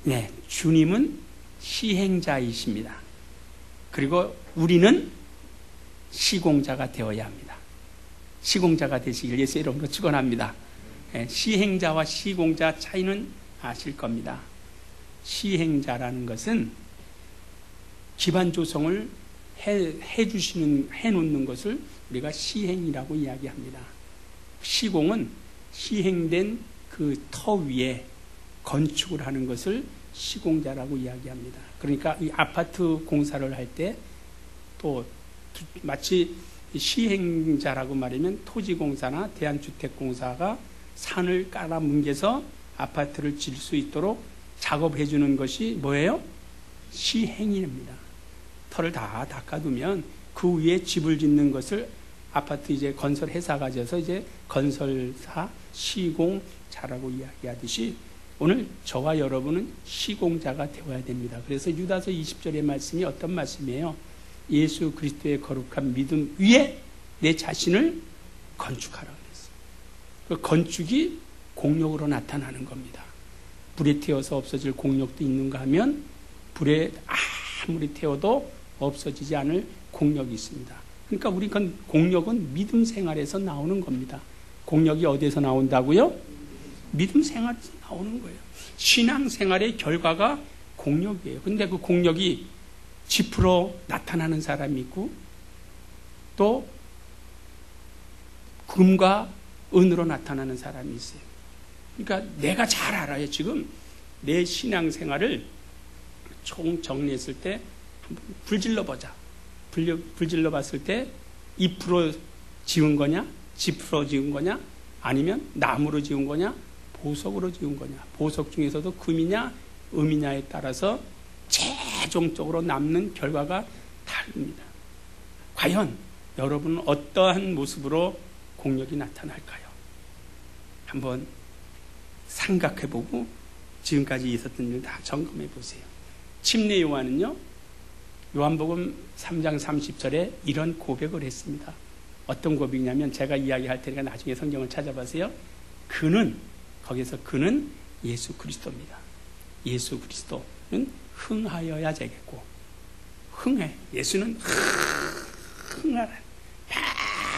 네, 주님은 시행자이십니다. 그리고 우리는 시공자가 되어야 합니다. 시공자가 되시길 예수 이름으로 축원합니다. 네, 시행자와 시공자 차이는 아실 겁니다. 시행자라는 것은 기반 조성을 해놓는 것을 우리가 시행이라고 이야기합니다. 시공은 시행된 그 터 위에 건축을 하는 것을 시공자라고 이야기합니다. 그러니까 이 아파트 공사를 할 때 또 마치 시행자라고 말하면 토지공사나 대한주택공사가 산을 깔아 뭉개서 아파트를 질 수 있도록 작업해 주는 것이 뭐예요? 시행입니다. 터를 다 닦아두면 그 위에 집을 짓는 것을 아파트 이제 건설 회사가 져서 이제 건설사 시공자라고 이야기하듯이 오늘 저와 여러분은 시공자가 되어야 됩니다. 그래서 유다서 20절의 말씀이 어떤 말씀이에요? 예수 그리스도의 거룩한 믿음 위에 내 자신을 건축하라 그랬어요. 그 건축이 공력으로 나타나는 겁니다. 불에 태워서 없어질 공력도 있는가 하면 불에 아무리 태워도 없어지지 않을 공력이 있습니다. 그러니까 우리 공력은 믿음 생활에서 나오는 겁니다. 공력이 어디에서 나온다고요? 믿음 생활에서 나오는 거예요. 신앙 생활의 결과가 공력이에요. 근데 그 공력이 지프로 나타나는 사람이 있고 또 금과 은으로 나타나는 사람이 있어요. 그러니까 내가 잘 알아요. 지금 내 신앙 생활을 총 정리했을 때 한번 불질러 보자. 불질러 봤을 때 잎으로 지은 거냐? 지프로 지은 거냐? 아니면 나무로 지은 거냐? 보석으로 지은 거냐? 보석 중에서도 금이냐? 음이냐에 따라서 최종적으로 남는 결과가 다릅니다. 과연 여러분은 어떠한 모습으로 공력이 나타날까요? 한번 생각해보고 지금까지 있었던 일 다 점검해 보세요. 침례 요한은요, 요한복음 3장 30절에 이런 고백을 했습니다. 어떤 고백이냐면 제가 이야기할 테니까 나중에 성경을 찾아보세요. 거기서 그는 예수 그리스도입니다. 예수 그리스도는 흥하여야 되겠고, 흥해. 예수는 흥하라.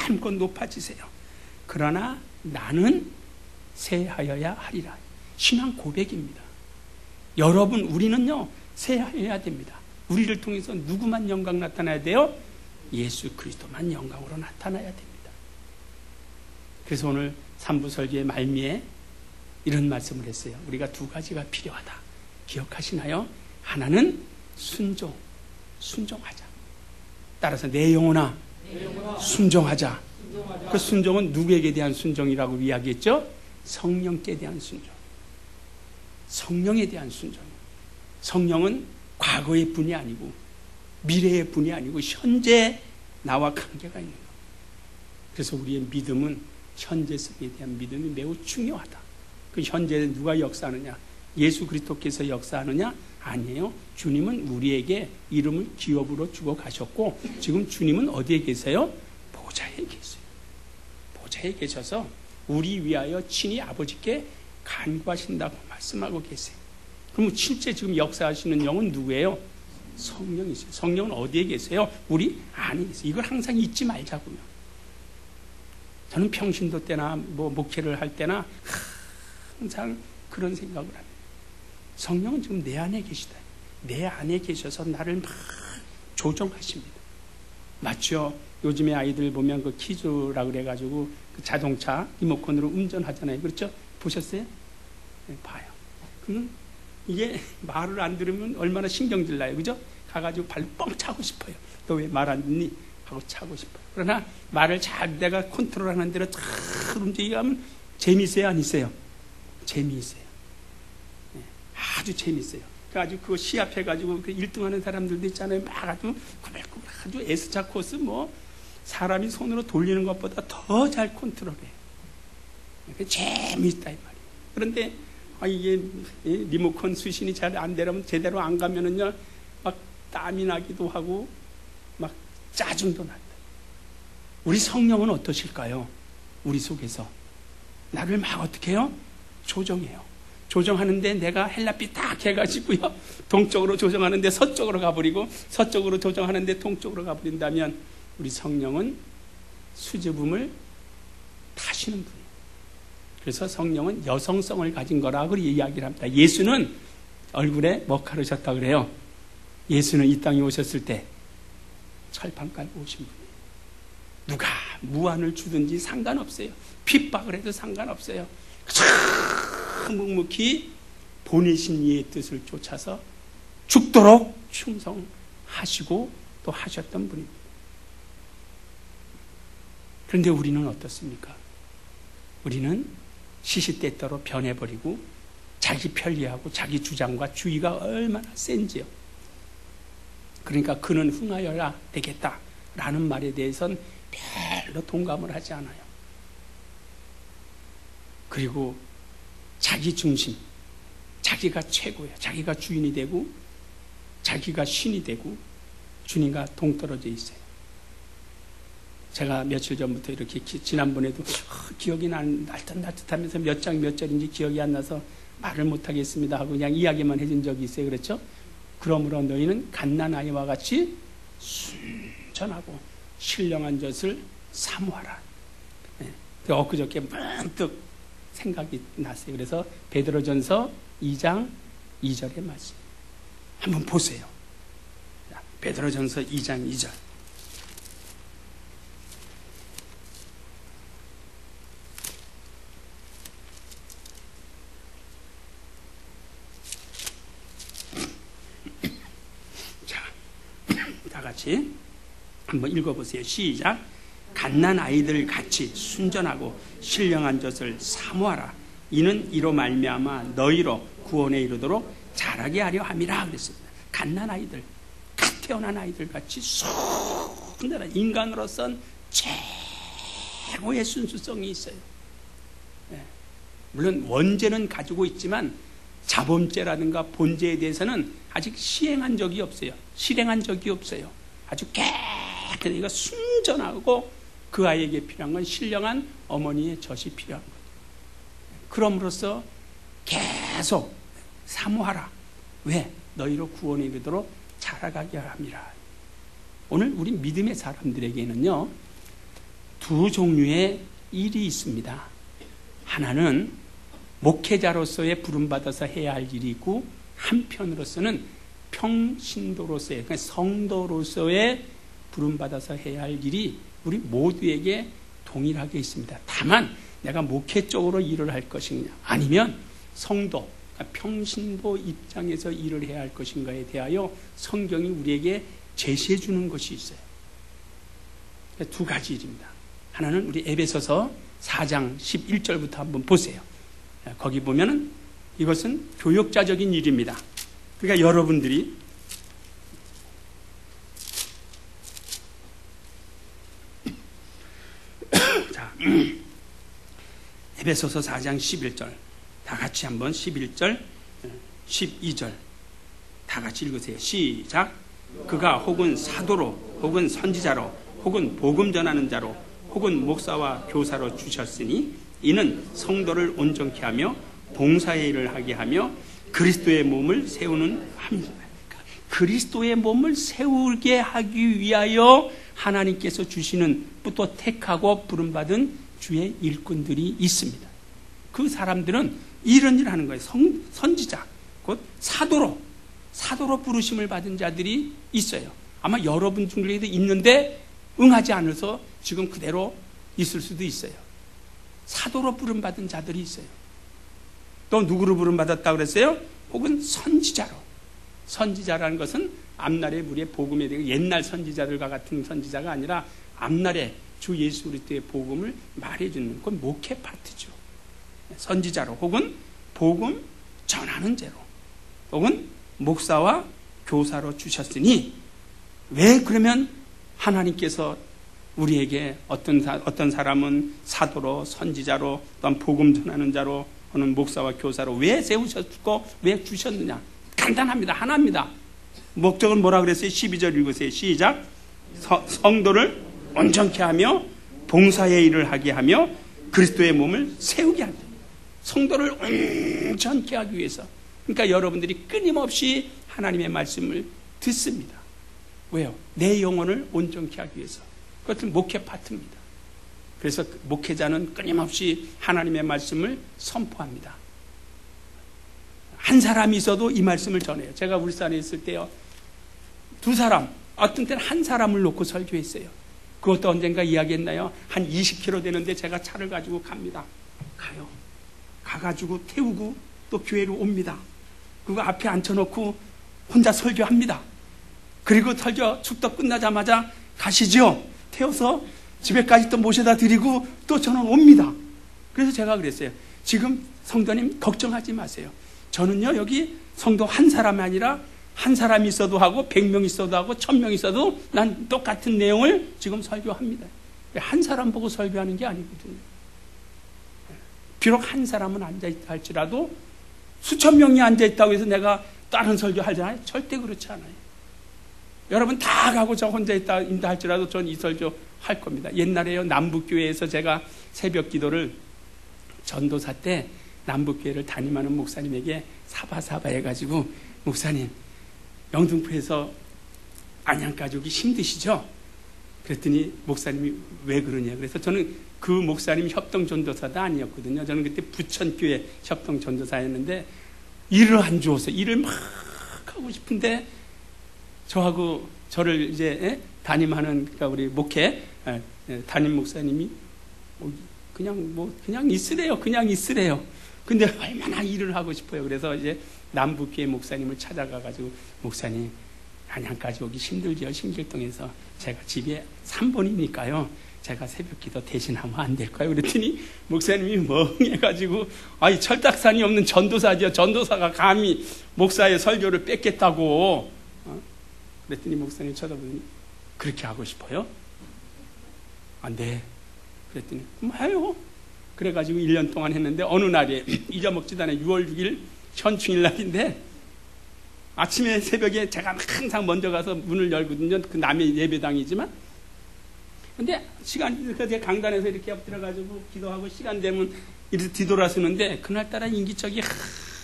마음껏 높아지세요. 그러나 나는 새하여야 하리라. 신앙 고백입니다. 여러분, 우리는요, 새하여야 됩니다. 우리를 통해서 누구만 영광 나타나야 돼요? 예수 그리스도만 영광으로 나타나야 됩니다. 그래서 오늘 3부 설교의 말미에 이런 말씀을 했어요. 우리가 두 가지가 필요하다. 기억하시나요? 하나는 순종하자. 따라서 내 영혼아, 순종하자. 그 순종은 누구에게 대한 순종이라고 이야기했죠? 성령께 대한 순종. 성령에 대한 순종. 성령은 과거의 분이 아니고 미래의 분이 아니고 현재 나와 관계가 있는 것. 그래서 우리의 믿음은 현재성에 대한 믿음이 매우 중요하다. 그 현재에 누가 역사하느냐? 예수 그리스도께서 역사하느냐? 아니에요. 주님은 우리에게 이름을 기업으로 주고 가셨고 지금 주님은 어디에 계세요? 보좌에 계세요. 보좌에 계셔서 우리 위하여 친히 아버지께 간구하신다고 말씀하고 계세요. 그럼 실제 지금 역사하시는 영은 누구예요? 성령이세요. 성령은 어디에 계세요? 우리 안에 계세요. 이걸 항상 잊지 말자고요. 저는 평신도 때나 목회를 할 때나 항상 그런 생각을 합니다. 성령은 지금 내 안에 계시다. 내 안에 계셔서 나를 막 조정하십니다. 맞죠? 요즘에 아이들 보면 그 키즈라 그래가지고 그 자동차 리모컨으로 운전하잖아요. 그렇죠? 보셨어요? 네, 봐요. 그러면 이게 말을 안 들으면 얼마나 신경질 나요. 그죠? 가가지고 발로 뻥 차고 싶어요. 너 왜 말 안 듣니? 하고 차고 싶어요. 그러나 말을 잘 내가 컨트롤하는 대로 잘 움직이면 재미있어요? 안 있어요? 재미있어요. 네, 아주 재미있어요. 그래가지고 그거 시합해가지고 그 1등하는 사람들도 있잖아요. 막 아주 꾸물꾸물 아주 S자 코스 사람이 손으로 돌리는 것보다 더 잘 컨트롤해요. 재미있다 이 말이에요. 그런데 이게 리모컨 수신이 잘 안 되려면 제대로 안 가면은요 막 땀이 나기도 하고 막 짜증도 난다. 우리 성령은 어떠실까요? 우리 속에서 나를 막 어떻게 해요? 조정해요. 조정하는데 내가 헬라빛 딱 해가지고요. 동쪽으로 조정하는데 서쪽으로 가버리고 서쪽으로 조정하는데 동쪽으로 가버린다면 우리 성령은 수줍음을 타시는 분이에요. 그래서 성령은 여성성을 가진 거라고 이야기를 합니다. 예수는 얼굴에 먹가르셨다 그래요. 예수는 이 땅에 오셨을 때 철판 깔고 오신 분이에요. 누가 무한을 주든지 상관없어요. 핍박을 해도 상관없어요. 묵묵히 보내신 이의 뜻을 쫓아서 죽도록 충성하시고 또 하셨던 분입니다. 그런데 우리는 어떻습니까? 우리는 시시때때로 변해버리고 자기 편리하고 자기 주장과 주의가 얼마나 센지요. 그러니까 그는 흥하여야 되겠다라는 말에 대해서는 별로 동감을 하지 않아요. 그리고 자기 중심, 자기가 최고야. 자기가 주인이 되고 자기가 신이 되고 주님과 동떨어져 있어요. 제가 며칠 전부터 이렇게 지난번에도 기억이 날듯하면서 몇 장 몇 절인지 기억이 안 나서 말을 못하겠습니다 하고 그냥 이야기만 해준 적이 있어요. 그렇죠? 그러므로 너희는 갓난아이와 같이 순전하고 신령한 젖을 사모하라. 네. 엊그저께 문득 생각이 났어요. 그래서 베드로전서 2장 2절의 말씀 한번 보세요. 베드로전서 2장 2절. 다 같이 한번 읽어보세요. 시작. 갓난 아이들 같이 순전하고 신령한 젖을 사모하라. 이는 이로 말미암아 너희로 구원에 이르도록 자라게 하려 함이라 그랬습니다. 갓난 아이들, 갓 태어난 아이들 같이 순전한 인간으로선 최고의 순수성이 있어요. 네. 물론 원죄는 가지고 있지만 자범죄라든가 본죄에 대해서는 아직 시행한 적이 없어요. 실행한 적이 없어요. 아주 깨끗하게 순전하고 그 아이에게 필요한 건 신령한 어머니의 젖이 필요한 거예요. 그럼으로써 계속 사모하라. 왜? 너희로 구원에 이르도록 자라가게 함이라. 오늘 우리 믿음의 사람들에게는요, 두 종류의 일이 있습니다. 하나는 목회자로서의 부름받아서 해야 할 일이 있고, 한편으로서는 평신도로서의, 그러니까 성도로서의 부름받아서 해야 할 일이 우리 모두에게 동일하게 있습니다. 다만 내가 목회 쪽으로 일을 할 것이냐, 아니면 성도, 그러니까 평신도 입장에서 일을 해야 할 것인가에 대하여 성경이 우리에게 제시해 주는 것이 있어요. 두 가지 일입니다. 하나는 우리 에베소서 4장 11절부터 한번 보세요. 거기 보면은 이것은 교역자적인 일입니다. 그러니까 여러분들이 자, 에베소서 4장 11절 다 같이 한번 11절 12절 다 같이 읽으세요. 시작. 그가 혹은 사도로 혹은 선지자로 혹은 복음 전하는 자로 혹은 목사와 교사로 주셨으니 이는 성도를 온전케 하며 봉사의 일을 하게 하며 그리스도의 몸을 세우는 함이다. 그리스도의 몸을 세우게 하기 위하여 하나님께서 주시는 또 택하고 부름받은 주의 일꾼들이 있습니다. 그 사람들은 이런 일을 하는 거예요. 선지자, 곧 사도로 부르심을 받은 자들이 있어요. 아마 여러분 중에도 있는데 응하지 않아서 지금 그대로 있을 수도 있어요. 사도로 부름받은 자들이 있어요. 또 누구로 부름받았다고 그랬어요? 혹은 선지자로. 선지자라는 것은 앞날의 우리의 복음에 대해 옛날 선지자들과 같은 선지자가 아니라 앞날에 주 예수 그리스도의 복음을 말해주는 그건 목회 파트죠. 선지자로 혹은 복음 전하는 자로 혹은 목사와 교사로 주셨으니 왜 그러면 하나님께서 우리에게 어떤 사람은 사도로 선지자로 또한 복음 전하는 자로 또는 목사와 교사로 왜 세우셨고 왜 주셨느냐? 간단합니다. 하나입니다. 목적은 뭐라 그랬어요? 12절 읽으세요. 시작. 성도를 온전케 하며 봉사의 일을 하게 하며 그리스도의 몸을 세우게 한다. 성도를 온전케 하기 위해서. 그러니까 여러분들이 끊임없이 하나님의 말씀을 듣습니다. 왜요? 내 영혼을 온전케 하기 위해서. 그것은 목회 파트입니다. 그래서 목회자는 끊임없이 하나님의 말씀을 선포합니다. 한 사람이 있어도 이 말씀을 전해요. 제가 울산에 있을 때요, 두 사람, 어떤 때는 한 사람을 놓고 설교했어요. 그것도 언젠가 이야기했나요? 한 20km 되는데 제가 차를 가지고 갑니다. 가요. 가가지고 태우고 또 교회로 옵니다. 그리고 앞에 앉혀놓고 혼자 설교합니다. 그리고 설교 축도 끝나자마자 가시죠. 태워서 집에까지 또 모셔다 드리고 또 저는 옵니다. 그래서 제가 그랬어요. 지금 성도님 걱정하지 마세요. 저는요, 여기 성도 한 사람이 아니라 한 사람이 있어도 하고 100명 있어도 하고 1000명 있어도 난 똑같은 내용을 지금 설교합니다. 한 사람 보고 설교하는 게 아니거든요. 비록 한 사람은 앉아있다 할지라도 수천 명이 앉아있다고 해서 내가 다른 설교하잖아요. 절대 그렇지 않아요. 여러분 다 가고 저 혼자 있다 할지라도 전 이 설교 할 겁니다. 옛날에요, 남북교회에서 제가 새벽 기도를 전도사 때 남북교회를 담임하는 목사님에게 사바사바 해가지고, 목사님 영등포에서 안양까지 오기 힘드시죠? 그랬더니 목사님이 왜 그러냐. 그래서 저는 그 목사님 협동전도사도 아니었거든요. 저는 그때 부천교회 협동전도사였는데 일을 안 주어서 일을 막 하고 싶은데 저하고 저를 이제 담임하는, 그러니까 우리 목회 담임 목사님이 그냥 있으래요. 그냥 있으래요. 근데 얼마나 일을 하고 싶어요. 그래서 이제 남북교회 목사님을 찾아가가지고, 목사님 안양까지 오기 힘들죠. 신길동에서 제가 집에 3번이니까요. 제가 새벽 기도 대신하면 안 될까요? 그랬더니 목사님이 멍해가지고, 아니 철딱산이 없는 전도사죠. 전도사가 감히 목사의 설교를 뺏겠다고. 그랬더니 목사님 쳐다보더니, 그렇게 하고 싶어요? 안 돼. 그랬더니 그럼 해요. 그래가지고 1년 동안 했는데 어느 날에 잊어먹지도 않아요. 6월 6일 현충일 날인데 아침에 새벽에 제가 항상 먼저 가서 문을 열거든요. 그 남의 예배당이지만. 근데 제가 강단에서 이렇게 엎드려가지고 기도하고 시간 되면 이렇게 뒤돌아서는데 그날따라 인기척이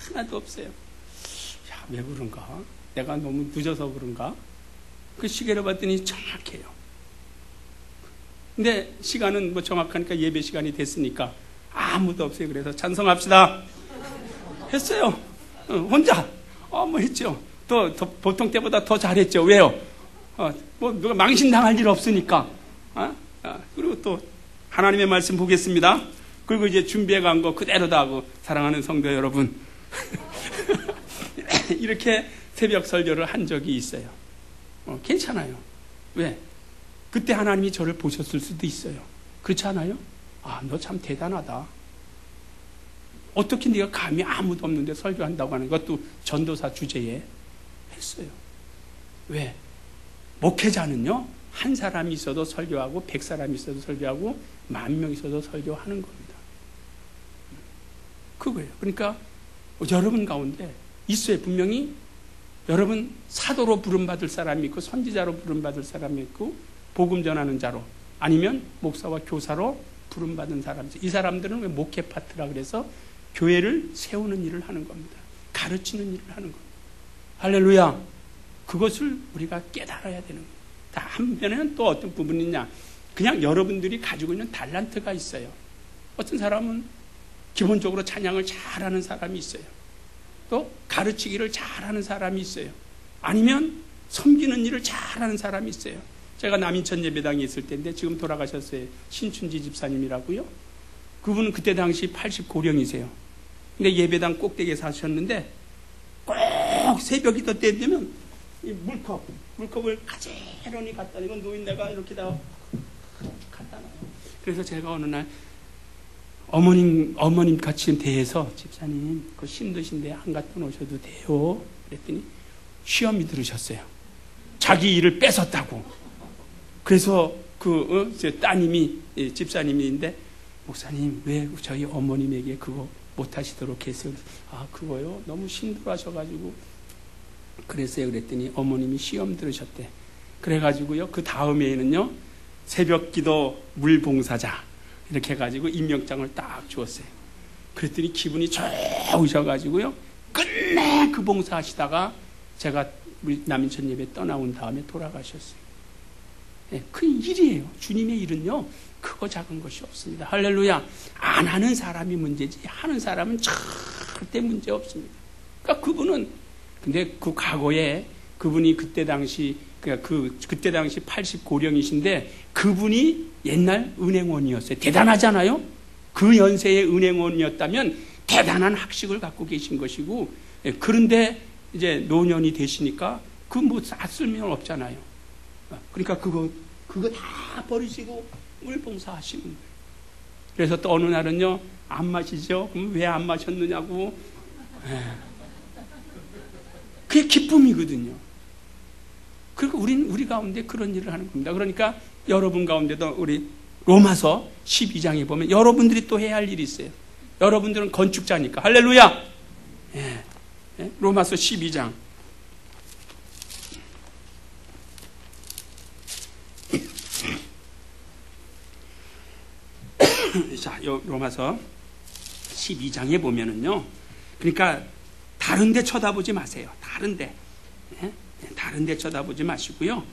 하나도 없어요. 야, 왜 그런가? 내가 너무 늦어서 그런가? 그 시계를 봤더니 정확해요. 근데 시간은 뭐 정확하니까 예배 시간이 됐으니까 아무도 없어요. 그래서 찬송합시다 했어요. 혼자 뭐 했죠. 또 보통 때보다 더 잘했죠. 왜요? 뭐 누가 망신당할 일 없으니까. 그리고 또 하나님의 말씀 보겠습니다. 그리고 이제 준비해 간 거 그대로다 하고, 사랑하는 성도 여러분 이렇게 새벽 설교를 한 적이 있어요. 괜찮아요. 왜? 그때 하나님이 저를 보셨을 수도 있어요. 그렇지 않아요? 너 참 대단하다. 어떻게 네가 감히 아무도 없는데 설교한다고 하는 것도 전도사 주제에 했어요. 왜? 목회자는요, 한 사람이 있어도 설교하고 100사람이 있어도 설교하고 10,000명 있어도 설교하는 겁니다. 그거예요. 그러니까 여러분 가운데 있어요. 분명히 여러분 사도로 부름받을 사람이 있고, 선지자로 부름받을 사람이 있고, 복음 전하는 자로, 아니면 목사와 교사로 부름받은 사람. 이 사람들은 왜 목회 파트라 그래서 교회를 세우는 일을 하는 겁니다. 가르치는 일을 하는 겁니다. 할렐루야. 그것을 우리가 깨달아야 되는 겁니다. 다 한편에는 또 어떤 부분이 있냐. 그냥 여러분들이 가지고 있는 달란트가 있어요. 어떤 사람은 기본적으로 찬양을 잘하는 사람이 있어요. 또 가르치기를 잘하는 사람이 있어요. 아니면 섬기는 일을 잘하는 사람이 있어요. 제가 남인천 예배당에 있을 때인데 지금 돌아가셨어요. 신춘지 집사님이라고요. 그분은 그때 당시 80고령이세요. 근데 예배당 꼭대기에 사셨는데 꼭 새벽이 더 때 되면 이 물컵을 가지런히 갖다, 이건 노인네가 이렇게 다 갖다 놔요. 그래서 제가 어느 날 어머님 같이 대해서, 집사님 그 힘드신데 안 갖다 놓으셔도 돼요. 그랬더니 시험이 들으셨어요. 자기 일을 뺏었다고. 그래서 제 따님이, 집사님인데, 목사님 왜 저희 어머님에게 그거 못하시도록 했어요? 그거요? 너무 힘들어 하셔가지고 그랬어요. 그랬더니 어머님이 시험 들으셨대. 그래가지고요, 그 다음에는요, 새벽 기도 물봉사자 이렇게 해가지고 임명장을 딱 주었어요. 그랬더니 기분이 좋으셔가지고요. 끝내 그 봉사하시다가 제가 우리 남인천 예배 떠나온 다음에 돌아가셨어요. 네, 그 일이에요. 주님의 일은요, 크고 작은 것이 없습니다. 할렐루야. 안 하는 사람이 문제지, 하는 사람은 절대 문제 없습니다. 그러니까 그분은, 근데 그 과거에 그분이 그때 당시 80고령이신데 그분이 옛날 은행원이었어요. 대단하잖아요? 그 연세의 은행원이었다면 대단한 학식을 갖고 계신 것이고, 그런데 이제 노년이 되시니까 그 뭐 쓸모는 없잖아요. 그러니까 그거 다 버리시고 물봉사하시는 거예요. 그래서 또 어느 날은요, 안 마시죠? 그럼 왜 안 마셨느냐고. 그게 기쁨이거든요. 그리고 우리 가운데 그런 일을 하는 겁니다. 그러니까 여러분 가운데도 우리 로마서 12장에 보면 여러분들이 또 해야 할 일이 있어요. 여러분들은 건축자니까. 할렐루야! 예. 예? 로마서 12장. 자, 로마서 12장에 보면은요. 그러니까 다른 데 쳐다보지 마세요. 다른 데. 예? 다른 데 쳐다보지 마시고요.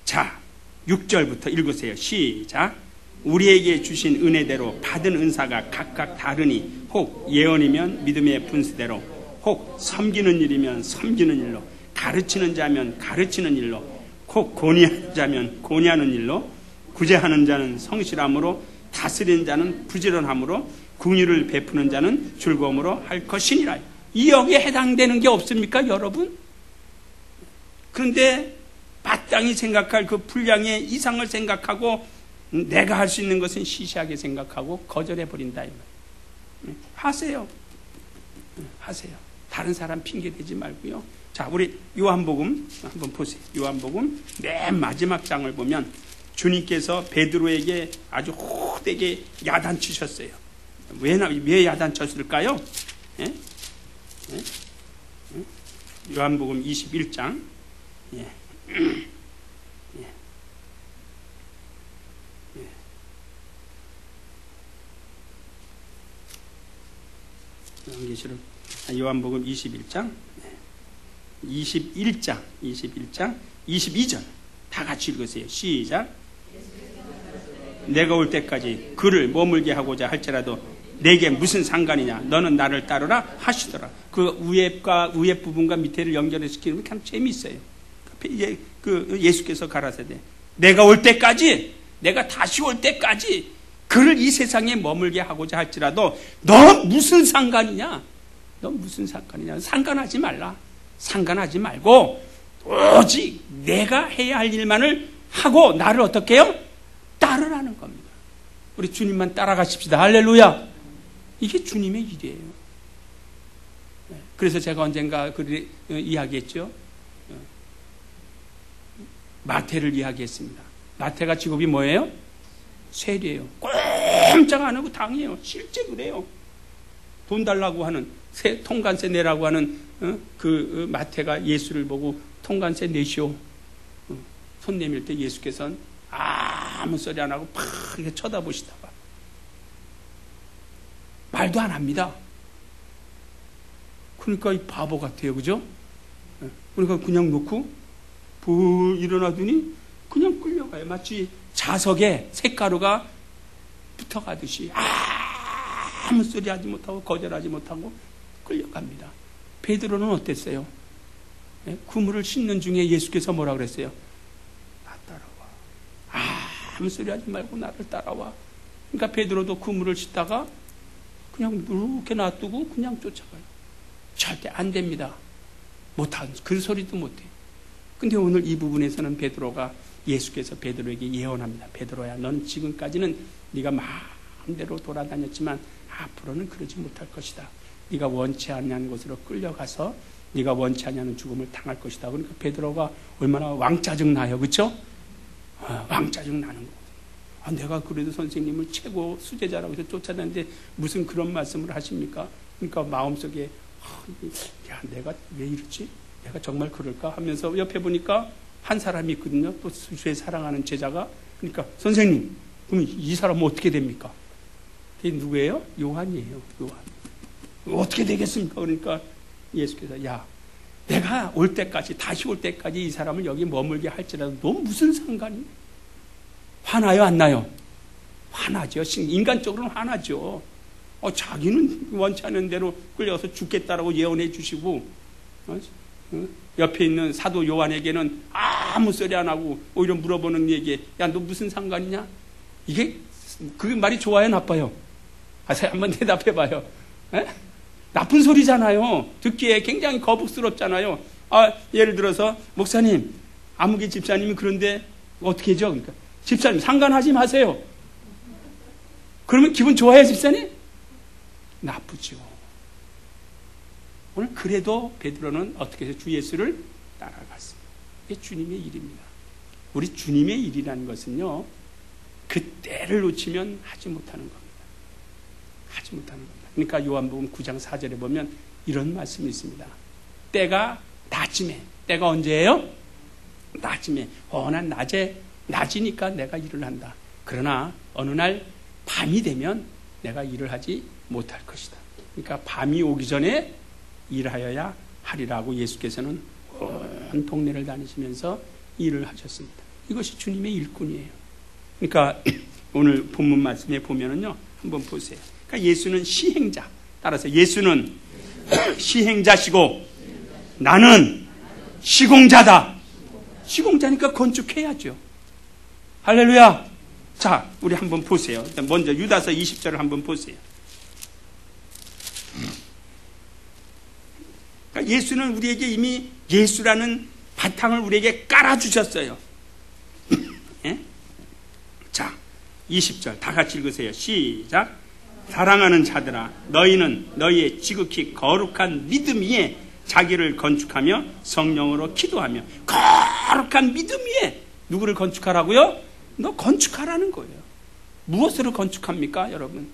자, 6절부터 읽으세요. 시작. 우리에게 주신 은혜대로 받은 은사가 각각 다르니 혹 예언이면 믿음의 분수대로, 혹 섬기는 일이면 섬기는 일로, 가르치는 자면 가르치는 일로, 혹 권위하는 자면 권위하는 일로, 구제하는 자는 성실함으로, 다스리는 자는 부지런함으로, 긍휼을 베푸는 자는 즐거움으로 할 것이니라. 이 여기에 해당되는 게 없습니까, 여러분? 그런데 마땅히 생각할 그 분량의 이상을 생각하고 내가 할 수 있는 것은 시시하게 생각하고 거절해버린다. 하세요. 하세요. 다른 사람 핑계 대지 말고요. 자, 우리 요한복음 한번 보세요. 요한복음 맨 마지막 장을 보면 주님께서 베드로에게 아주 호되게 야단치셨어요. 왜 야단쳤을까요? 예? 예? 요한복음 21장. 예. 요한복음 21장 22절 다 같이 읽으세요. 시작. 내가 올 때까지 그를 머물게 하고자 할지라도 내게 무슨 상관이냐, 너는 나를 따르라 하시더라. 그 위에 부분과 밑에를 연결시키는 게 참 재미있어요. 예수께서 가라사대 내가 올 때까지, 내가 다시 올 때까지 그를 이 세상에 머물게 하고자 할지라도 너 무슨 상관이냐? 너 무슨 상관이냐? 상관하지 말라. 상관하지 말고 오직 내가 해야 할 일만을 하고 나를 어떻게 해요? 따르라는 겁니다. 우리 주님만 따라가십시다. 할렐루야. 이게 주님의 일이에요. 그래서 제가 언젠가 이야기했죠. 마태를 이야기했습니다. 마태가 직업이 뭐예요? 세리예요. 꼼짝 안 하고 당해요. 실제 그래요. 돈 달라고 하는, 통관세 내라고 하는 그 마태가 예수를 보고 통관세 내시오. 손 내밀 때 예수께서는 아무 소리 안 하고 팍 이렇게 쳐다보시다가 말도 안 합니다. 그러니까 이 바보 같아요. 그죠? 그러니까 그냥 놓고 일어나더니 그냥 끌려가요. 마치 자석에 색가루가 붙어가듯이 아무 소리 하지 못하고 거절하지 못하고 끌려갑니다. 베드로는 어땠어요? 그물을 씻는 중에 예수께서 뭐라 그랬어요? 나 따라와. 아무 소리 하지 말고 나를 따라와. 그러니까 베드로도 그물을 씻다가 그냥 이렇게 놔두고 그냥 쫓아가요. 절대 안 됩니다. 못한 그 소리도 못해. 근데 오늘 이 부분에서는 베드로가, 예수께서 베드로에게 예언합니다. 베드로야, 넌 지금까지는 네가 마음대로 돌아다녔지만 앞으로는 그러지 못할 것이다. 네가 원치 않냐는 곳으로 끌려가서 네가 원치 않냐는 죽음을 당할 것이다. 그러니까 베드로가 얼마나 왕짜증 나요. 그렇죠? 왕짜증 나는 거거든요. 내가 그래도 선생님을 최고 수제자라고 해서 쫓아다녔는데 무슨 그런 말씀을 하십니까? 그러니까 마음속에 야, 내가 왜 이러지? 내가 정말 그럴까? 하면서 옆에 보니까 한 사람이 있거든요. 또 주의 사랑하는 제자가. 그러니까 선생님, 그럼 이 사람은 어떻게 됩니까? 그게 누구예요? 요한이에요. 요한. 어떻게 되겠습니까? 그러니까 예수께서 야, 내가 올 때까지, 다시 올 때까지 이 사람을 여기 머물게 할지라도 너 무슨 상관이냐? 화나요, 안 나요? 화나죠. 인간적으로는 화나죠. 자기는 원치 않은 대로 끌려가서 죽겠다라고 예언해 주시고, 옆에 있는 사도 요한에게는 아무 소리 안 하고 오히려 물어보는 얘기에, 야, 너 무슨 상관이냐? 그 말이 좋아요, 나빠요? 한번 대답해 봐요. 나쁜 소리잖아요. 듣기에 굉장히 거북스럽잖아요. 예를 들어서, 목사님, 아무개 집사님이 그런데 어떻게 해죠? 그러니까, 집사님, 상관하지 마세요. 그러면 기분 좋아요, 집사님? 나쁘죠. 오늘 그래도 베드로는 어떻게 해서 주 예수를 따라갔습니다. 이게 주님의 일입니다. 우리 주님의 일이라는 것은요, 그 때를 놓치면 하지 못하는 겁니다. 하지 못하는 겁니다. 그러니까 요한복음 9장 4절에 보면 이런 말씀이 있습니다. 때가 낮임에, 때가 언제예요? 낮임에, 난 낮이니까 내가 일을 한다. 그러나 어느 날 밤이 되면 내가 일을 하지 못할 것이다. 그러니까 밤이 오기 전에 일하여야 하리라고 예수께서는 온 동네를 다니시면서 일을 하셨습니다. 이것이 주님의 일꾼이에요. 그러니까 오늘 본문 말씀에 보면은요, 한번 보세요. 그러니까 예수는 시행자. 따라서 예수는 시행자시고 나는 시공자다. 시공자니까 건축해야죠. 할렐루야. 자, 우리 한번 보세요. 먼저 유다서 20절을 한번 보세요. 그러니까 예수는 우리에게 이미 예수라는 바탕을 우리에게 깔아주셨어요. 예? 자, 20절 다 같이 읽으세요. 시작. 사랑하는 자들아, 너희는 너희의 지극히 거룩한 믿음 위에 자기를 건축하며 성령으로 기도하며, 거룩한 믿음 위에 누구를 건축하라고요? 너 건축하라는 거예요. 무엇으로 건축합니까, 여러분?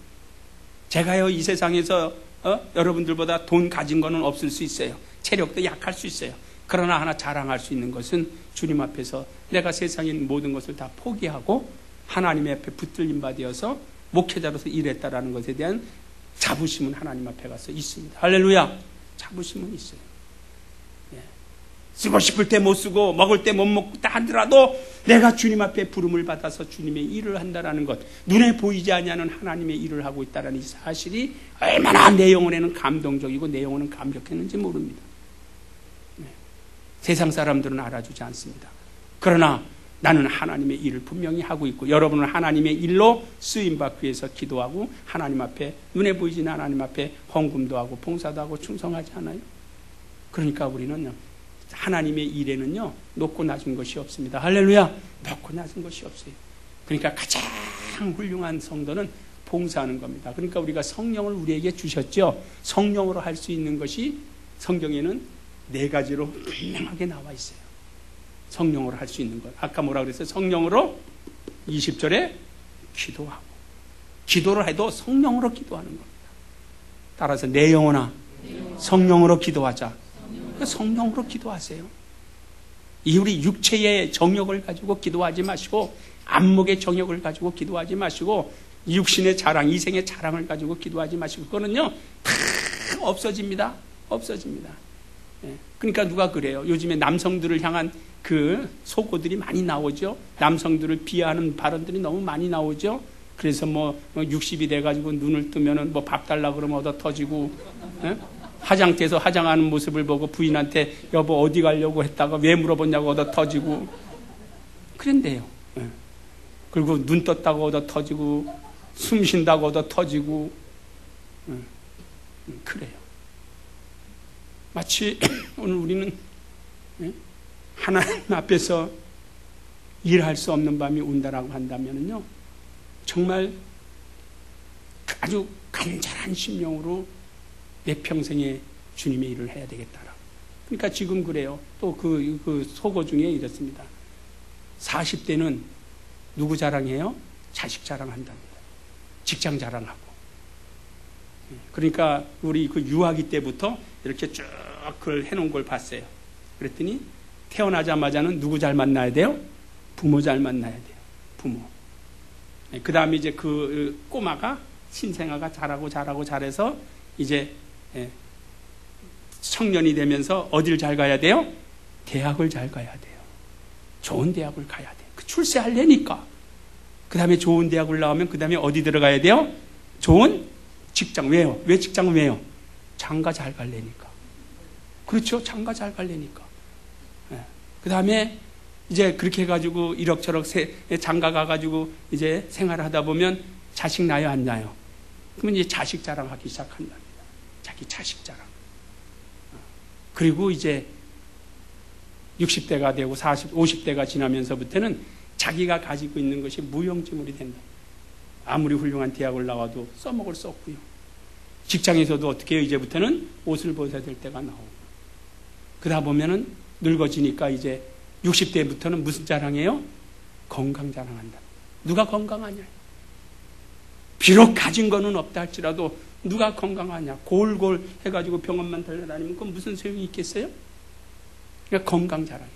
제가요, 이 세상에서 여러분들보다 돈 가진 거는 없을 수 있어요. 체력도 약할 수 있어요. 그러나 하나 자랑할 수 있는 것은 주님 앞에서 내가 세상에 있는 모든 것을 다 포기하고 하나님의 앞에 붙들림 받아서 목회자로서 일했다라는 것에 대한 자부심은 하나님 앞에 가서 있습니다. 할렐루야. 자부심은 있어요. 예. 쓰고 싶을 때 못 쓰고 먹을 때 못 먹고 다 하더라도 내가 주님 앞에 부름을 받아서 주님의 일을 한다라는 것, 눈에 보이지 아니하는 하나님의 일을 하고 있다는 이 사실이 얼마나 내 영혼에는 감동적이고 내 영혼은 감격했는지 모릅니다. 네. 세상 사람들은 알아주지 않습니다. 그러나 나는 하나님의 일을 분명히 하고 있고, 여러분은 하나님의 일로 쓰임받기 위해서 기도하고 하나님 앞에, 눈에 보이지는 하나님 앞에 헌금도 하고 봉사도 하고 충성하지 않아요? 그러니까 우리는 하나님의 일에는요, 높고 낮은 것이 없습니다. 할렐루야. 높고 낮은 것이 없어요. 그러니까 가장 훌륭한 성도는 봉사하는 겁니다. 그러니까 우리가 성령을 우리에게 주셨죠. 성령으로 할 수 있는 것이 성경에는 4가지로 분명하게 나와 있어요. 성령으로 할 수 있는 것. 아까 뭐라 그랬어요? 성령으로 20절에 기도하고. 기도를 해도 성령으로 기도하는 겁니다. 따라서 내 영혼아, 성령으로 기도하자. 성령으로 기도하세요. 이 우리 육체의 정욕을 가지고 기도하지 마시고, 안목의 정욕을 가지고 기도하지 마시고, 육신의 자랑, 이생의 자랑을 가지고 기도하지 마시고, 그거는요 다 없어집니다. 없어집니다. 예. 그러니까 누가 그래요? 요즘에 남성들을 향한 그 속어들이 많이 나오죠. 남성들을 비하하는 발언들이 너무 많이 나오죠. 그래서 뭐 60이 돼가지고 눈을 뜨면은 뭐 밥 달라 그러면 얻어 터지고, 예? 화장대에서 화장하는 모습을 보고 부인한테 여보 어디 가려고 했다가 왜 물어봤냐고 얻어 터지고 그런데요. 예. 그리고 눈 떴다고 얻어 터지고 숨 쉰다고 얻어 터지고, 그래요. 마치 오늘 우리는 하나님 앞에서 일할 수 없는 밤이 온다라고 한다면요, 정말 아주 간절한 심령으로 내 평생에 주님의 일을 해야 되겠다라고. 그러니까 지금 그래요. 또 그 속어 중에 이렇습니다. 40대는 누구 자랑해요? 자식 자랑한답니다. 직장 자랑하고. 그러니까 우리 그 유아기 때부터 이렇게 쭉 그걸 해놓은 걸 봤어요. 그랬더니 태어나자마자는 누구 잘 만나야 돼요? 부모 잘 만나야 돼요. 부모. 그 다음에 이제 그 꼬마가 신생아가 잘하고 잘해서 이제 청년이 되면서 어딜 잘 가야 돼요? 대학을 잘 가야 돼요. 좋은 대학을 가야 돼요. 그 출세하려니까. 그 다음에 좋은 대학을 나오면 그 다음에 어디 들어가야 돼요? 좋은 직장. 왜요? 왜 직장은 왜요? 장가 잘 갈래니까. 그렇죠? 장가 잘 갈래니까. 그 다음에 이제 그렇게 해가지고 이럭저럭 장가 가가지고 이제 생활을 하다 보면 자식 나요, 안 나요? 그러면 이제 자식 자랑하기 시작한답니다. 자기 자식 자랑. 그리고 이제 60대가 되고 50대가 지나면서부터는 자기가 가지고 있는 것이 무용지물이 된다. 아무리 훌륭한 대학을 나와도 써먹을 수 없고요. 직장에서도 어떻게 해요? 이제부터는 옷을 벗어야 될 때가 나오고. 그러다 보면은 늙어지니까 이제 60대부터는 무슨 자랑해요? 건강 자랑한다. 누가 건강하냐? 비록 가진 거는 없다 할지라도 누가 건강하냐? 골골 해가지고 병원만 달려다니면 그건 무슨 소용이 있겠어요? 그러니까 건강 자랑이다.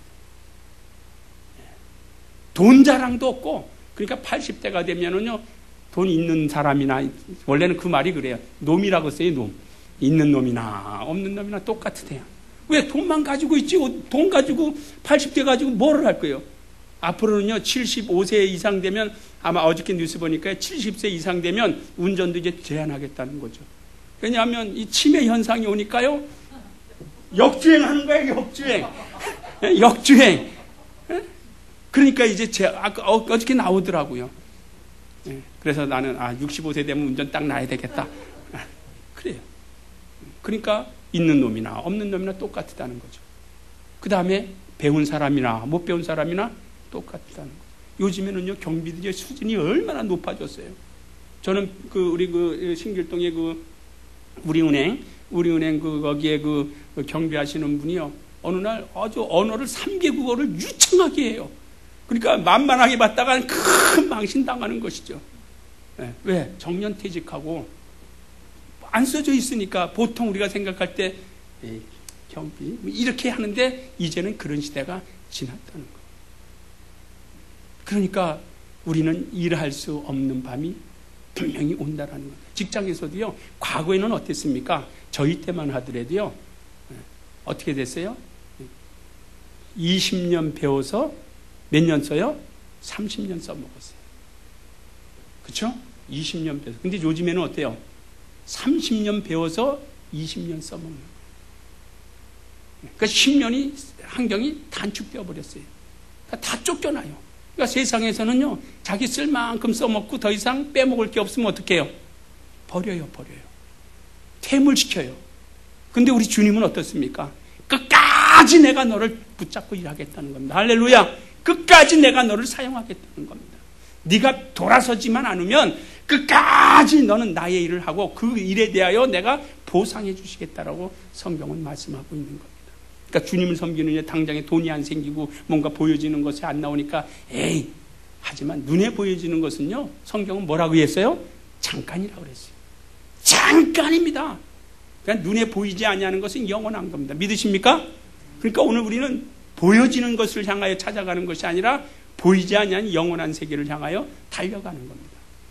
돈 자랑도 없고, 그러니까 80대가 되면은요, 돈 있는 사람이나, 원래는 그 말이 그래요. 놈이라고 써요, 놈. 있는 놈이나 없는 놈이나 똑같으대요. 왜? 돈만 가지고 있지. 돈 가지고 80대 가지고 뭐를 할 거예요? 앞으로는요, 75세 이상 되면, 아마 어저께 뉴스 보니까 70세 이상 되면 운전도 이제 제한하겠다는 거죠. 왜냐하면 이 치매 현상이 오니까요, 역주행하는 거예요, 역주행. 역주행. 그러니까 이제 어저께 나오더라고요. 그래서 나는 65세 되면 운전 딱 놔야 되겠다. 그래요. 그러니까 있는 놈이나 없는 놈이나 똑같다는 거죠. 그 다음에 배운 사람이나 못 배운 사람이나 똑같다는 거죠. 요즘에는요, 경비들의 수준이 얼마나 높아졌어요. 저는 우리 신길동에 우리은행 거기에 경비하시는 분이요, 어느 날 아주 언어를 3개국어를 유창하게 해요. 그러니까 만만하게 봤다가 큰 망신 당하는 것이죠. 왜? 정년퇴직하고 안 써져 있으니까 보통 우리가 생각할 때 경비 이렇게 하는데 이제는 그런 시대가 지났다는 거예요. 그러니까 우리는 일할 수 없는 밤이 분명히 온다라는 거예요. 직장에서도요, 과거에는 어땠습니까? 저희 때만 하더라도요, 어떻게 됐어요? 20년 배워서 몇 년 써요? 30년 써먹었어요. 그렇죠? 20년 배워서. 근데 요즘에는 어때요? 30년 배워서 20년 써먹는 거예요. 그러니까 10년이 환경이 단축되어 버렸어요. 그러니까 다 쫓겨나요. 그러니까 세상에서는요, 자기 쓸 만큼 써먹고 더 이상 빼먹을 게 없으면 어떻게 해요? 버려요. 퇴물시켜요. 근데 우리 주님은 어떻습니까? 끝까지 내가 너를 붙잡고 일하겠다는 겁니다. 할렐루야. 끝까지 내가 너를 사용하겠다는 겁니다. 네가 돌아서지만 않으면 끝까지 너는 나의 일을 하고 그 일에 대하여 내가 보상해 주시겠다라고 성경은 말씀하고 있는 겁니다. 그러니까 주님을 섬기는 일 당장에 돈이 안 생기고 뭔가 보여지는 것이 안 나오니까 하지만 눈에 보여지는 것은요, 성경은 뭐라고 했어요? 잠깐이라고 그랬어요. 잠깐입니다. 그러니까 눈에 보이지 아니하는 것은 영원한 겁니다. 믿으십니까? 그러니까 오늘 우리는 보여지는 것을 향하여 찾아가는 것이 아니라 보이지 아니한 영원한 세계를 향하여 달려가는 겁니다.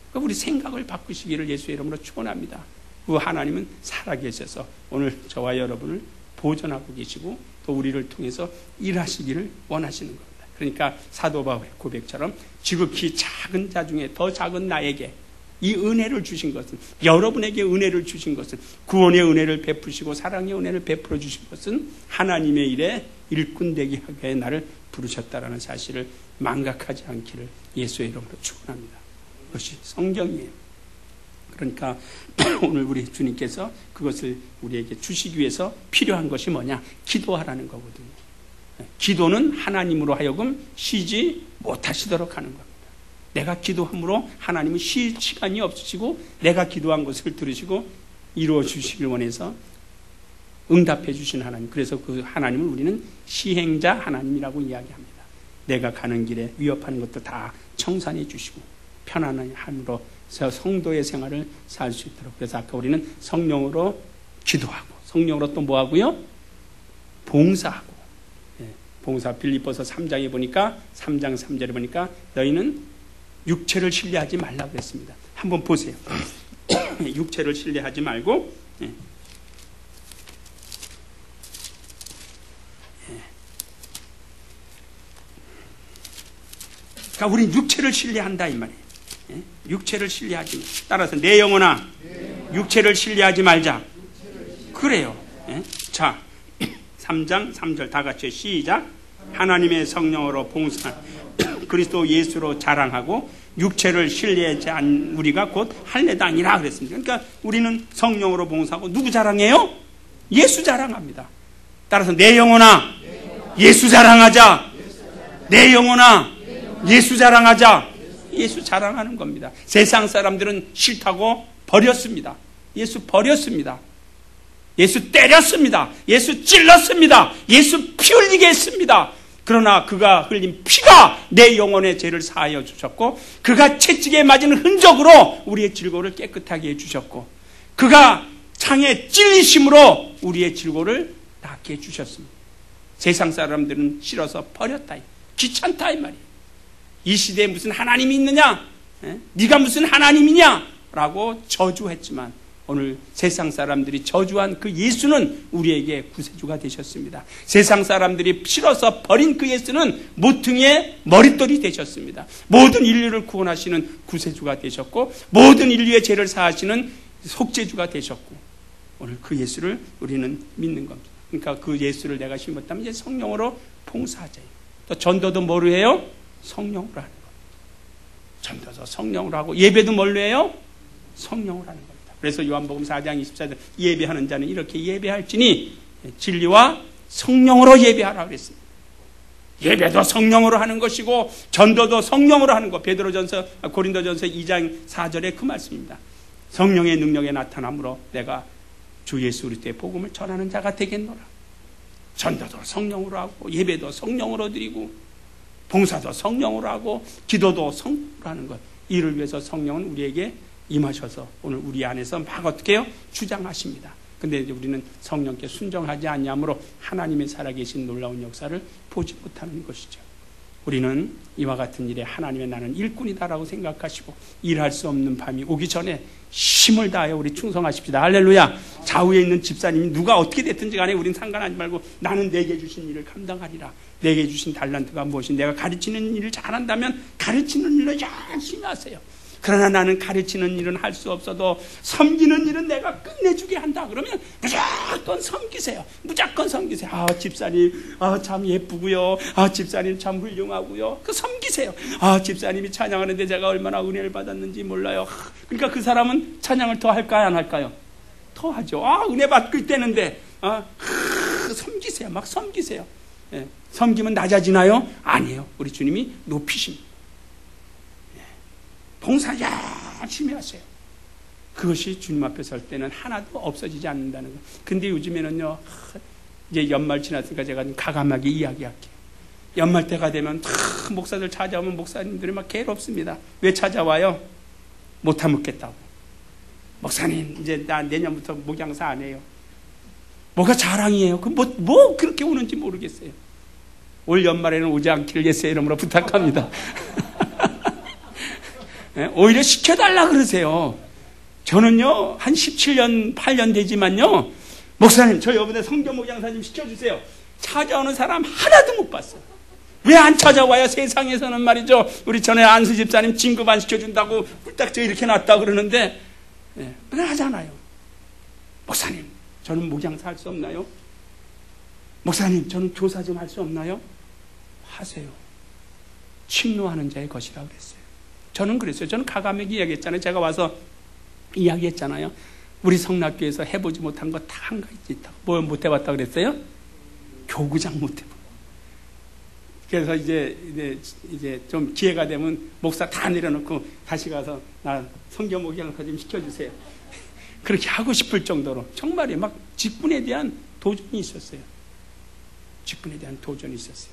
그러니까 우리 생각을 바꾸시기를 예수의 이름으로 축원합니다. 그 하나님은 살아계셔서 오늘 저와 여러분을 보존하고 계시고 또 우리를 통해서 일하시기를 원하시는 겁니다. 그러니까 사도 바울의 고백처럼 지극히 작은 자 중에 더 작은 나에게 이 은혜를 주신 것은, 여러분에게 은혜를 주신 것은, 구원의 은혜를 베푸시고 사랑의 은혜를 베풀어 주신 것은 하나님의 일에 일꾼 되게 하기 위해 나를 부르셨다라는 사실을 망각하지 않기를 예수의 이름으로 축원합니다. 그것이 성경이에요. 그러니까 오늘 우리 주님께서 그것을 우리에게 주시기 위해서 필요한 것이 뭐냐? 기도하라는 거거든요. 기도는 하나님으로 하여금 쉬지 못하시도록 하는 겁니다. 내가 기도함으로 하나님은 쉴 시간이 없으시고 내가 기도한 것을 들으시고 이루어 주시길 원해서 응답해 주신 하나님. 그래서 그 하나님을 우리는 시행자 하나님이라고 이야기합니다. 내가 가는 길에 위협하는 것도 다 청산해 주시고 편안함으로 성도의 생활을 살 수 있도록. 그래서 아까 우리는 성령으로 기도하고 성령으로 또 뭐하고요? 봉사하고. 봉사 빌립보서 3장에 보니까 3장 3절에 보니까 너희는 육체를 신뢰하지 말라고 했습니다. 한번 보세요. 육체를 신뢰하지 말고 그러니까 우리 육체를 신뢰한다 이 말이에요. 예? 육체를 신뢰하지. 따라서 내 영혼아, 육체를 신뢰하지 말자. 그래요. 예? 자, 3장 3절 다 같이 시작. 하나님의 성령으로 봉사한 그리스도 예수로 자랑하고 육체를 신뢰하지 않은 우리가 곧 할례당이라 그랬습니다. 그러니까 우리는 성령으로 봉사하고 누구 자랑해요? 예수 자랑합니다. 따라서 내 영혼아 예수 자랑하자. 내 영혼아 예수 자랑하자. 예수 자랑하는 겁니다. 세상 사람들은 싫다고 버렸습니다. 예수 버렸습니다. 예수 때렸습니다. 예수 찔렀습니다. 예수 피 흘리게 했습니다. 그러나 그가 흘린 피가 내 영혼의 죄를 사하여 주셨고 그가 채찍에 맞은 흔적으로 우리의 질고를 깨끗하게 해주셨고 그가 창에 찔리심으로 우리의 질고를 낫게 해주셨습니다. 세상 사람들은 싫어서 버렸다. 귀찮다 이 말이에요. 이 시대에 무슨 하나님이 있느냐? 네가 무슨 하나님이냐? 라고 저주했지만 오늘 세상 사람들이 저주한 그 예수는 우리에게 구세주가 되셨습니다. 세상 사람들이 싫어서 버린 그 예수는 모퉁이의 머릿돌이 되셨습니다. 모든 인류를 구원하시는 구세주가 되셨고 모든 인류의 죄를 사하시는 속죄주가 되셨고 오늘 그 예수를 우리는 믿는 겁니다. 그러니까 그 예수를 내가 심었다면 이제 성령으로 봉사하자. 또 전도도 뭐로 해요? 성령으로 하는 겁니다. 전도도 성령으로 하고 예배도 뭘로 해요? 성령으로 하는 겁니다. 그래서 요한복음 4장 24절 예배하는 자는 이렇게 예배할지니 진리와 성령으로 예배하라 그랬습니다. 예배도 성령으로 하는 것이고 전도도 성령으로 하는 것. 고린도전서 2장 4절에 그 말씀입니다. 성령의 능력에 나타남으로 내가 주 예수 그리스도의 복음을 전하는 자가 되겠노라. 전도도 성령으로 하고 예배도 성령으로 드리고 봉사도 성령으로 하고 기도도 성령으로 하는 것. 이를 위해서 성령은 우리에게 임하셔서 오늘 우리 안에서 막 어떻게 해요? 주장하십니다. 근데 이제 우리는 성령께 순종하지 않냐므로 하나님의 살아계신 놀라운 역사를 보지 못하는 것이죠. 우리는 이와 같은 일에 하나님의 나는 일꾼이다라고 생각하시고 일할 수 없는 밤이 오기 전에 힘을 다하여 우리 충성하십시다. 할렐루야. 좌우에 있는 집사님이 누가 어떻게 됐든지 간에 우린 상관하지 말고 나는 내게 주신 일을 감당하리라. 내게 주신 달란트가 무엇이 내가 가르치는 일을 잘한다면 가르치는 일로 열심히 하세요. 그러나 나는 가르치는 일은 할 수 없어도 섬기는 일은 내가 끝내주게 한다. 그러면 무조건 섬기세요. 무조건 섬기세요. 아, 집사님, 참 예쁘고요. 집사님 참 훌륭하고요. 그 섬기세요. 집사님이 찬양하는데 제가 얼마나 은혜를 받았는지 몰라요. 그러니까 그 사람은 찬양을 더 할까요? 안 할까요? 더 하죠. 은혜 받고 있다는데, 섬기세요. 막 섬기세요. 예. 섬기면 낮아지나요? 아니에요. 우리 주님이 높이십니다. 봉사 열심히 하세요. 그것이 주님 앞에 설 때는 하나도 없어지지 않는다는 거. 근데 요즘에는요, 이제 연말 지났으니까 제가 좀 가감하게 이야기할게요. 연말 때가 되면 목사들 찾아오면 목사님들이 막 괴롭습니다. 왜 찾아와요? 못 타먹겠다고. 목사님, 이제 나 내년부터 목양사 안 해요. 뭐가 자랑이에요? 뭐 그렇게 오는지 모르겠어요. 올 연말에는 오지 않기를 예수의 이름으로 부탁합니다. 오히려 시켜달라 그러세요. 저는요, 한 17년, 8년 되지만요, 목사님, 저 여러분의 성경 목양사 좀 시켜주세요. 찾아오는 사람 하나도 못 봤어요. 왜 안 찾아와요? 세상에서는 말이죠. 우리 전에 안수 집사님 진급 안 시켜준다고 훌딱저 이렇게 놨다 그러는데, 하잖아요. 목사님, 저는 목양사 할 수 없나요? 목사님, 저는 교사 좀 할 수 없나요? 하세요. 침노하는 자의 것이라고 그랬어요. 저는 그랬어요. 저는 가감하게 이야기했잖아요. 제가 와서 이야기했잖아요. 우리 성락교에서 해보지 못한 거 다 한 가지 있다고. 뭐 못 해봤다고 그랬어요? 교구장 못 해보고. 그래서 이제 좀 기회가 되면 목사 다 내려놓고 다시 가서 나 성경 목양사 좀 시켜주세요. 그렇게 하고 싶을 정도로 정말에 막 직분에 대한 도전이 있었어요. 직분에 대한 도전이 있었어요.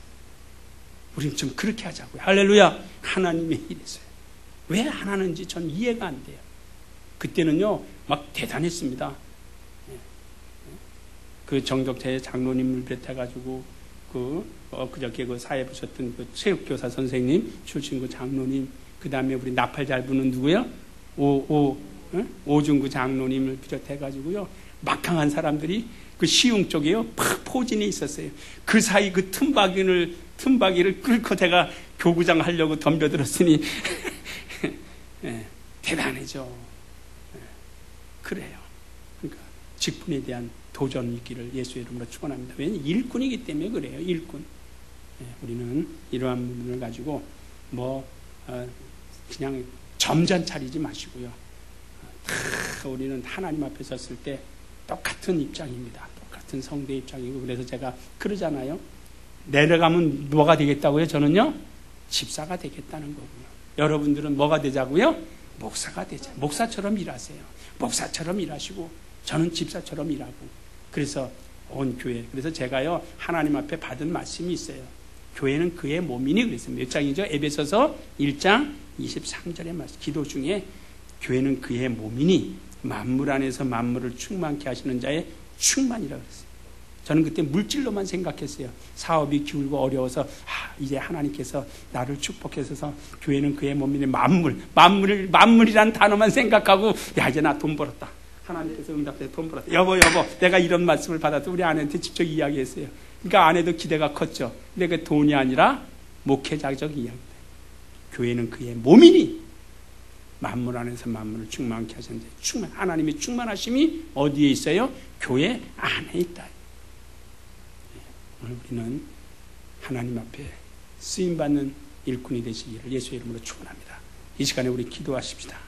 우리는 좀 그렇게 하자고요. 할렐루야. 하나님의 일이었어요. 왜 안 하는지 전 이해가 안 돼요. 그때는요, 막 대단했습니다. 그 정덕태 장로님을 비롯해가지고, 그저께 그 사회 보셨던 그 체육교사 선생님, 출신 그 장로님, 그 다음에 우리 나팔 잘 부는 누구요? 오중구 장로님을 비롯해가지고요, 막강한 사람들이 그 시흥 쪽에요, 팍 포진이 있었어요. 그 사이 그 틈바귀를 끌고 제가 교구장 하려고 덤벼들었으니 예, 대단해져. 예, 그래요. 그러니까 직분에 대한 도전이 있기를 예수의 이름으로 축원합니다. 왜냐하면 일꾼이기 때문에 그래요. 일꾼. 예, 우리는 이러한 부분을 가지고 그냥 점잖 차리지 마시고요. 우리는 하나님 앞에 섰을 때 똑같은 입장입니다. 똑같은 성대 입장이고, 그래서 제가 그러잖아요. 내려가면 뭐가 되겠다고요? 저는요, 집사가 되겠다는 거고요. 여러분들은 뭐가 되자고요? 목사가 되자. 목사처럼 일하세요. 목사처럼 일하시고, 저는 집사처럼 일하고. 그래서 온 교회. 그래서 제가요, 하나님 앞에 받은 말씀이 있어요. 교회는 그의 몸이니 그랬어요. 몇 장이죠? 에베소서 1장 23절의 말씀. 기도 중에 교회는 그의 몸이니 만물 안에서 만물을 충만케 하시는 자의 충만이라고 그랬어요. 저는 그때 물질로만 생각했어요. 사업이 기울고 어려워서 이제 하나님께서 나를 축복해서 교회는 그의 몸이니 만물이란 단어만 생각하고 이제 나 돈 벌었다. 하나님께서 응답해서 돈 벌었다. 여보 내가 이런 말씀을 받아서 우리 아내한테 직접 이야기했어요. 그러니까 아내도 기대가 컸죠. 근데 그 돈이 아니라 목회자적 이야기입니다. 교회는 그의 몸이니 만물 안에서 만물을 충만케 하셨는데, 하나님의 충만하심이 어디에 있어요? 교회 안에 있다. 오늘 우리는 하나님 앞에 쓰임받는 일꾼이 되시기를 예수의 이름으로 축원합니다. 이 시간에 우리 기도하십시다.